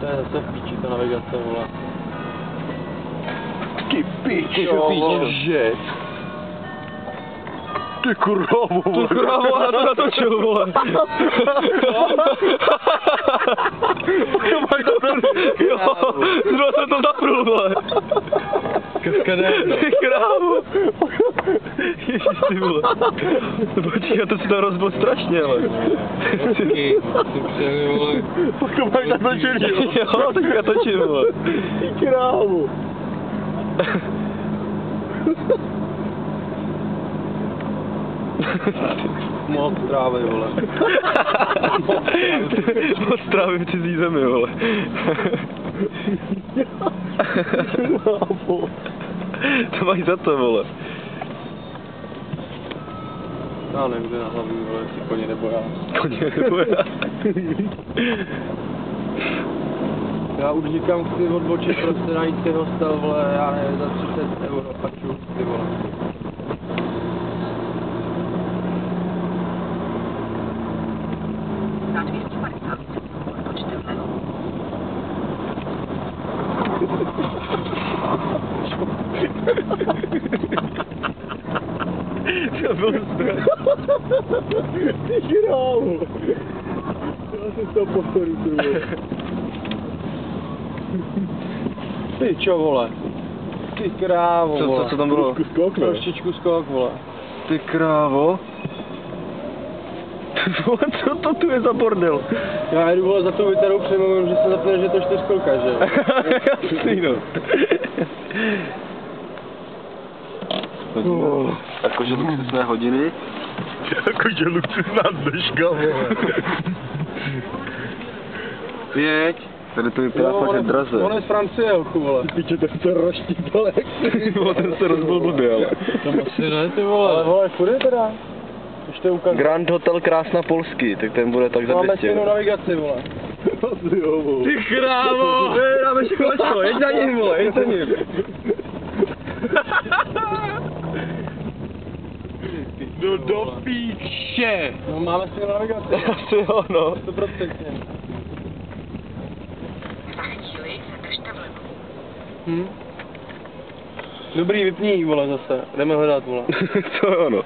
je zase v píči ta navigace, vole. Ty pičo, že? Ty krávo, vole. Ty krávo, já to natočil, vole. Jo, zrovna jsem to zapnul, vole. Kaskadér. Ty krávo. Ježiš, ty vole. Počkej, to si to rozbil strašně, ale. Ty přijeli, vole. Pokud máš natočený, jo? Jo, tak já točím, vole. Ty krávo. Moc trávy, vole. Moc trávy v cizí zemi, vole. To máš za to, vole. Já nevím, kde na hlavní, vole, jestli koně nebo já. Koně nebo já. Já už říkám, chci odbočit prostě na jízdky hostel, vole, já nevím, za 30 € paču, ty vole. Na 250 odbočte vlevo. To byl strach. Ty krávo. Já jsem z toho pochodu, ty vole. Ty čo, vole? Ty krávo, vole. Co tam bylo? Trošku skok, ne? Trošičku skok, vole. Ty krávo. Vole, co to tu je za bordel? Já jdu, vole, za tou vytarou přemluvím, že se zapne, že to 4kolka, že jo? Jasný, no. Jakože luxusné hodiny. Jakože luxusná dneška, vole. Pěť. Tady to vypadá fakt jak draze. On je z Francie, hochu, vole. Ty piče, ten se roštípal jak Vole, ten se rozbil blbě, ale. Tam asi ne, ty vole. Ale vole, kudy teda? Už to je ukaz. Grand Hotel Krásna Polský, tak ten bude tak za 200. Máme stejnou navigaci, vole. Asi jo, vole. Ty krávo! Dáme si kolečko, jeď za ním, vole, jeď za ním. No do píče! No máme stejnou navigaci. Asi jo, no. 100%. Za chvíli se držte vlevo. Dobrý, vypni jí, vole, zase. Jdeme hledat, vole. To jo, no.